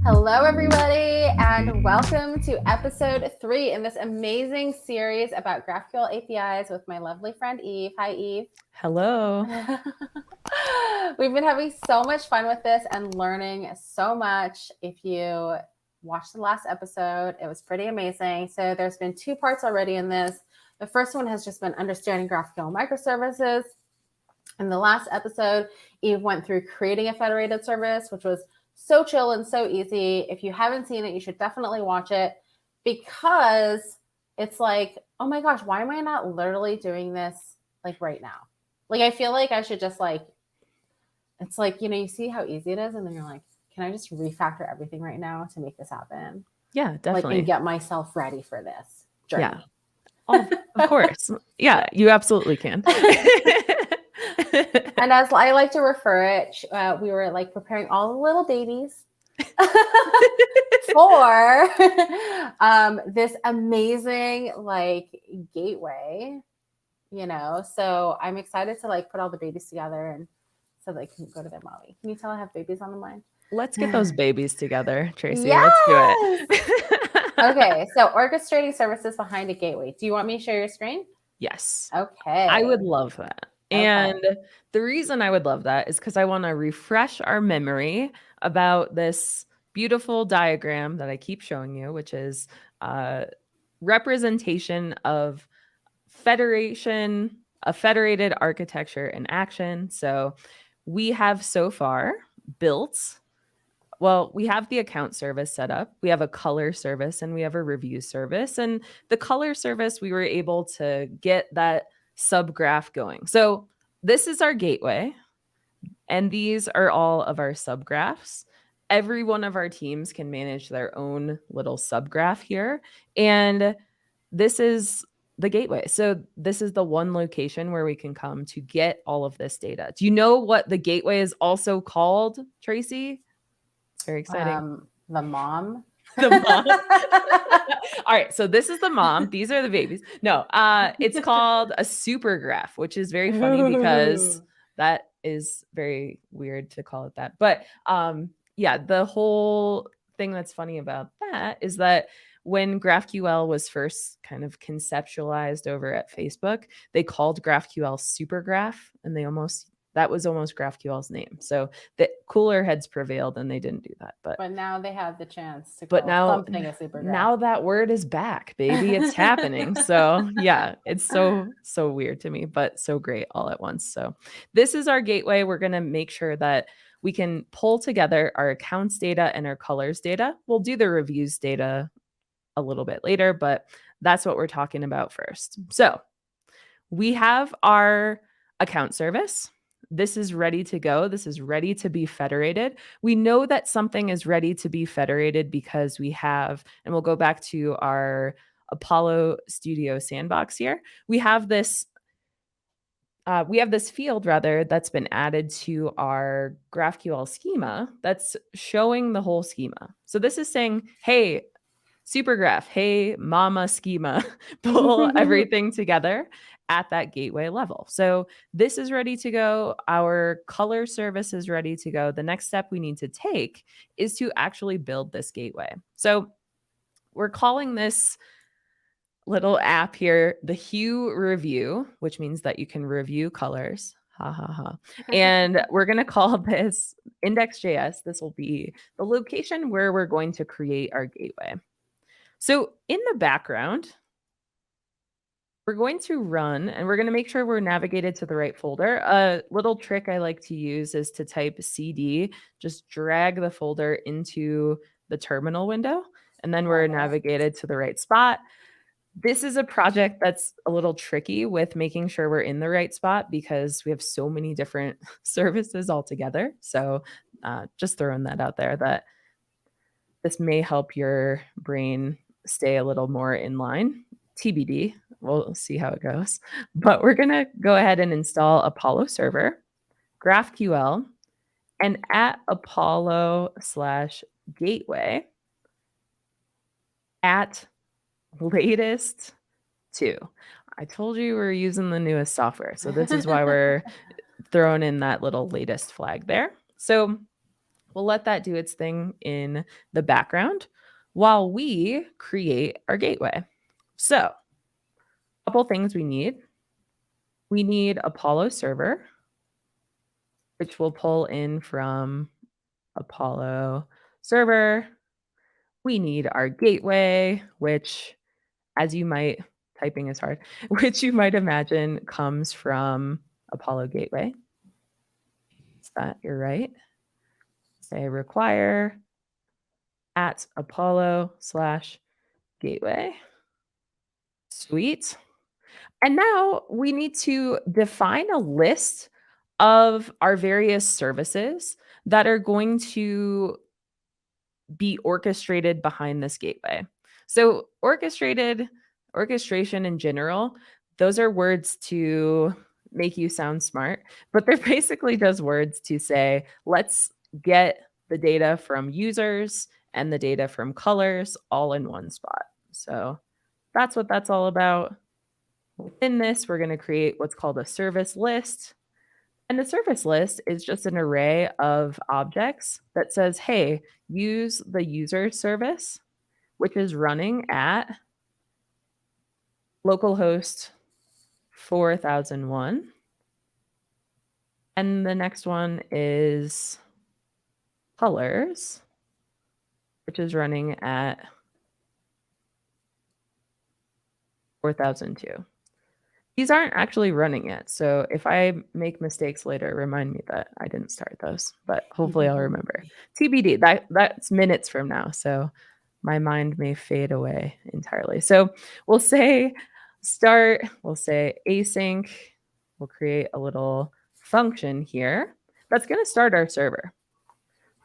Hello, everybody, and welcome to episode 3 in this amazing series about GraphQL APIs with my lovely friend Eve. Hi, Eve. Hello. We've been having so much fun with this and learning so much. If you watched the last episode, it was pretty amazing. So there's been 2 parts already in this. The first one has just been understanding GraphQL microservices. In the last episode, Eve went through creating a federated service, which was so chill and so easy. If you haven't seen it, you should definitely watch it because it's like, oh my gosh, why am I not literally doing this like right now? Like, I feel like I should just like, it's like, you know, you see how easy it is and then you're like, can I just refactor everything right now to make this happen? Yeah, definitely. Like, and get myself ready for this journey. Yeah. Of course. Yeah, you absolutely can. And as I like to refer it, we were like preparing all the little babies for this amazing like gateway, you know. So I'm excited to like put all the babies together and so they can go to their mommy. Can you tell I have babies on the mind? Let's get those babies together, Tracy. Yes! Let's do it. Okay, so orchestrating services behind a gateway. Do you want me to share your screen? Yes. Okay. I would love that. Okay. And the reason I would love that is because I want to refresh our memory about this beautiful diagram that I keep showing you, which is representation of federation, a federated architecture in action. So we have so far built, well, we have the account service set up, we have a color service, and we have a review service. And the color service, we were able to get that subgraph going. So this is our gateway, and these are all of our subgraphs. Every one of our teams can manage their own little subgraph here. And this is the gateway. So this is the one location where we can come to get all of this data. Do you know what the gateway is also called, Tracy? It's very exciting. The mom. The mom. All right, so this is the mom. These are the babies. No, it's called a supergraph, which is very funny because that is very weird to call it that. But yeah, the whole thing that's funny about that is that when GraphQL was first kind of conceptualized over at Facebook, they called GraphQL supergraph, and that was almost GraphQL's name. So the cooler heads prevailed and they didn't do that. But now they have the chance to but call something a supergraph. Now that word is back, baby. It's happening. So yeah, it's so weird to me, but so great all at once. So this is our gateway. We're going to make sure that we can pull together our accounts data and our colors data. We'll do the reviews data a little bit later, but that's what we're talking about first. So we have our account service. This is ready to go. This is ready to be federated. We know that something is ready to be federated because we have, and we'll go back to our Apollo Studio sandbox here. We have this field rather that's been added to our GraphQL schema that's showing the whole schema. So this is saying, hey, supergraph, hey, mama schema, pull everything together at that gateway level. So this is ready to go. Our color service is ready to go. The next step we need to take is to actually build this gateway. So we're calling this little app here the hue review, which means that you can review colors. Ha ha ha. And we're going to call this index.js. This will be the location where we're going to create our gateway. So in the background, we're going to run and we're going to make sure we're navigated to the right folder. A little trick I like to use is to type CD, just drag the folder into the terminal window, and then we're navigated to the right spot. This is a project that's a little tricky with making sure we're in the right spot because we have so many different services all together. So just throwing that out there that this may help your brain stay a little more in line. TBD. We'll see how it goes. But we're going to go ahead and install Apollo server, GraphQL, and at Apollo/gateway at latest 2. I told you we're using the newest software. So this is why we're throwing in that little latest flag there. So we'll let that do its thing in the background while we create our gateway. So, a couple things we need. We need Apollo server, which we'll pull in from Apollo server. We need our gateway, which, as you might, typing is hard, which you might imagine comes from Apollo gateway. Is that you're right? Say require at Apollo/gateway. Sweet. And now we need to define a list of our various services that are going to be orchestrated behind this gateway. So orchestration in general, those are words to make you sound smart, but they're basically just words to say, let's get the data from users and the data from colors all in one spot. So that's what that's all about. Within this, we're going to create what's called a service list. And the service list is just an array of objects that says, hey, use the user service, which is running at localhost 4001. And the next one is colors, which is running at 4002. These aren't actually running yet. So if I make mistakes later, remind me that I didn't start those, but hopefully I'll remember. TBD, that's minutes from now. So my mind may fade away entirely. So we'll say start, we'll say async, we'll create a little function here that's going to start our server.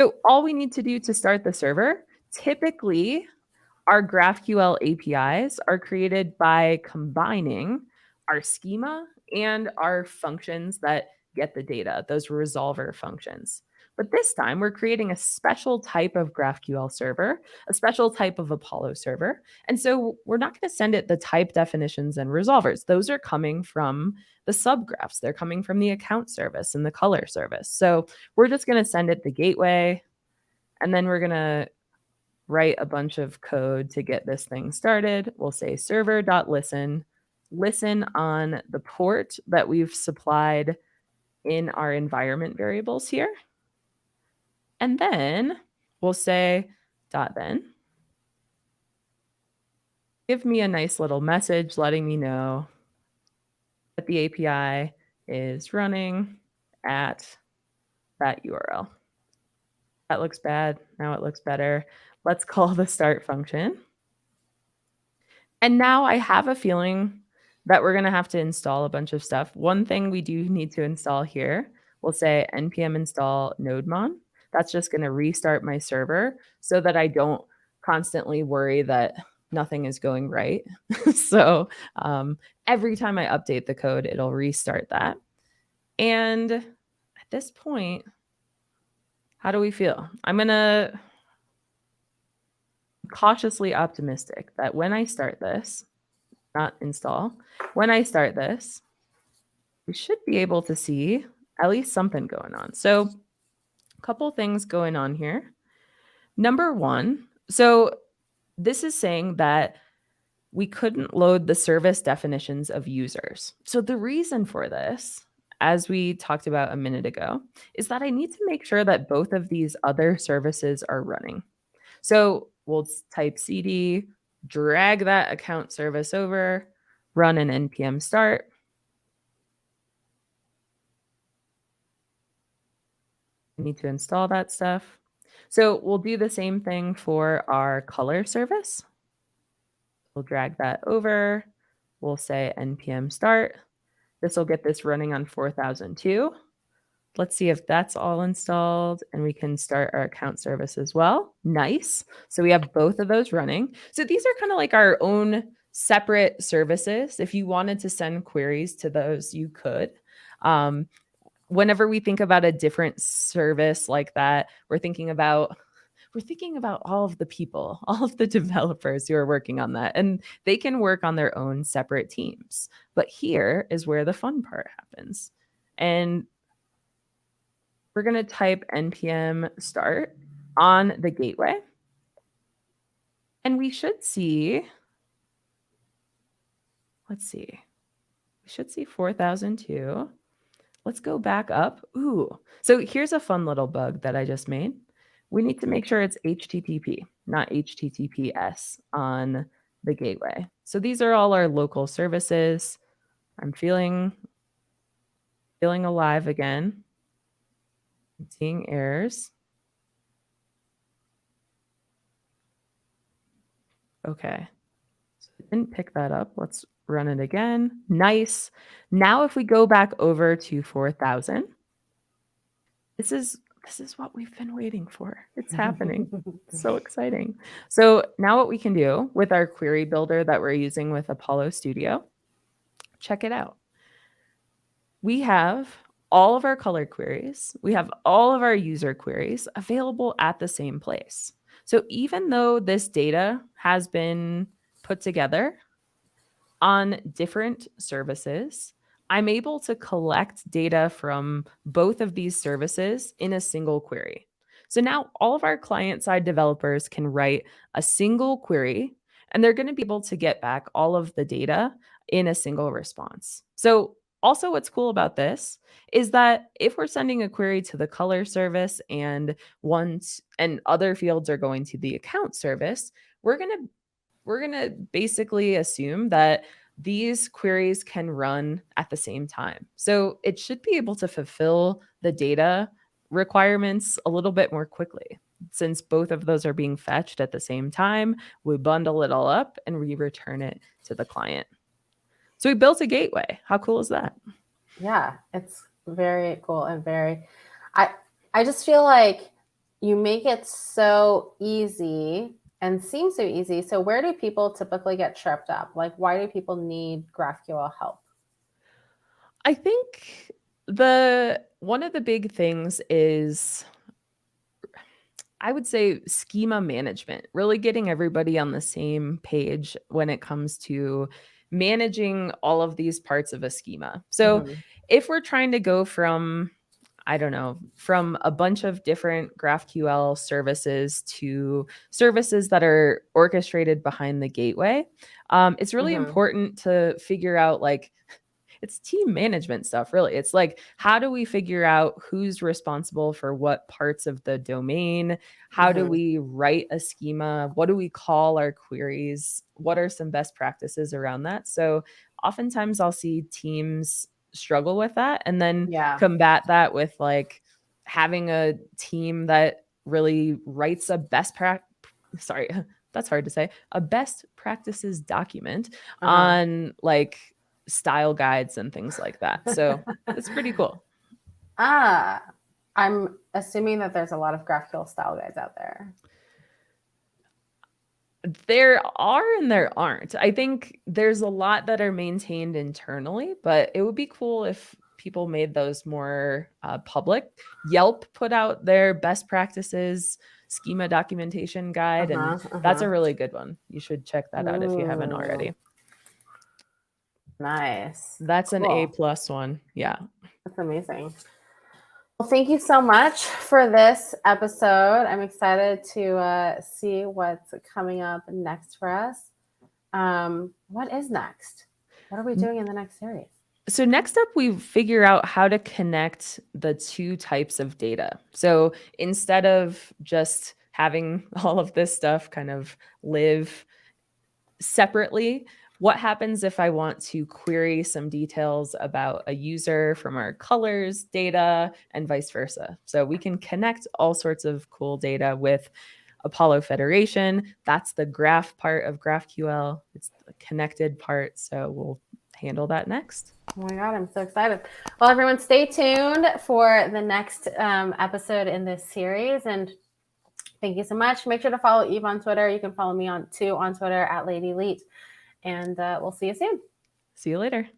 So all we need to do to start the server, typically our GraphQL APIs are created by combining our schema and our functions that get the data, those resolver functions. But this time we're creating a special type of GraphQL server, a special type of Apollo server. And so we're not going to send it the type definitions and resolvers. Those are coming from the subgraphs. They're coming from the account service and the color service. So we're just going to send it the gateway, and then we're going to write a bunch of code to get this thing started. We'll say server.listen, listen on the port that we've supplied in our environment variables here. And then we'll say .then. Give me a nice little message letting me know that the API is running at that URL. That looks bad. Now it looks better. Let's call the start function. And now I have a feeling that we're going to have to install a bunch of stuff. One thing we do need to install here, we'll say Npm Install Nodemon. That's just going to restart my server so that I don't constantly worry that nothing is going right. So every time I update the code, it'll restart that. And at this point, how do we feel? I'm going to cautiously optimistic that when I start this, not install, when I start this, we should be able to see at least something going on. So a couple things going on here. Number one, so this is saying that we couldn't load the service definitions of users. So the reason for this, as we talked about a minute ago, is that I need to make sure that both of these other services are running. So we'll type cd, drag that account service over, run an npm start. We need to install that stuff. So we'll do the same thing for our color service. We'll drag that over. We'll say npm start. This will get this running on 4002. Let's see if that's all installed, and we can start our account service as well. Nice. So we have both of those running. So these are kind of like our own separate services. If you wanted to send queries to those, you could. Whenever we think about a different service like that, we're thinking about all of the people, all of the developers who are working on that, and they can work on their own separate teams. But here is where the fun part happens. And we're going to type npm start on the gateway. And we should see, let's see, we should see 4002. Let's go back up. Ooh, so here's a fun little bug that I just made. We need to make sure it's HTTP, not HTTPS on the gateway. So these are all our local services. I'm feeling alive again. I'm seeing errors. Okay, so I didn't pick that up. Let's run it again. Nice. Now if we go back over to 4000, this is what we've been waiting for. It's happening. So exciting. So now what we can do with our query builder that we're using with Apollo Studio, check it out. We have all of our color queries. We have all of our user queries available at the same place. So even though this data has been put together on different services, I'm able to collect data from both of these services in a single query. So now all of our client-side developers can write a single query, and they're going to be able to get back all of the data in a single response. So also what's cool about this is that if we're sending a query to the color service and other fields are going to the account service, we're going to basically assume that these queries can run at the same time. So it should be able to fulfill the data requirements a little bit more quickly. Since both of those are being fetched at the same time, we bundle it all up and we return it to the client. So we built a gateway. How cool is that? Yeah, it's very cool and I just feel like you make it so easy and seem so easy. So where do people typically get tripped up? Like, why do people need GraphQL help? I think one of the big things is, I would say, schema management, really getting everybody on the same page when it comes to managing all of these parts of a schema. So if we're trying to go from, I don't know, from a bunch of different GraphQL services to services that are orchestrated behind the gateway, it's really important to figure out, like, it's team management stuff, really. It's like, how do we figure out who's responsible for what parts of the domain? How do we write a schema? What do we call our queries? What are some best practices around that? So oftentimes I'll see teams struggle with that and then combat that with, like, having a team that really writes a best practices document on, like, style guides and things like that. So it's pretty cool. I'm assuming that there's a lot of GraphQL style guides out there. There are and there aren't. I think there's a lot that are maintained internally, but it would be cool if people made those more public. Yelp put out their best practices schema documentation guide, and that's a really good one. You should check that out if you haven't already. Nice. That's an A+ one. Yeah. That's amazing. Well, thank you so much for this episode. I'm excited to see what's coming up next for us. What is next? What are we doing in the next series? So next up, we figure out how to connect the two types of data. So instead of just having all of this stuff kind of live separately, what happens if I want to query some details about a user from our colors data and vice versa? So we can connect all sorts of cool data with Apollo Federation. That's the graph part of GraphQL. It's the connected part. So we'll handle that next. Oh my God, I'm so excited. Well, everyone, stay tuned for the next episode in this series. And thank you so much. Make sure to follow Eve on Twitter. You can follow me on Twitter at Lady Leet. And we'll see you soon. See you later.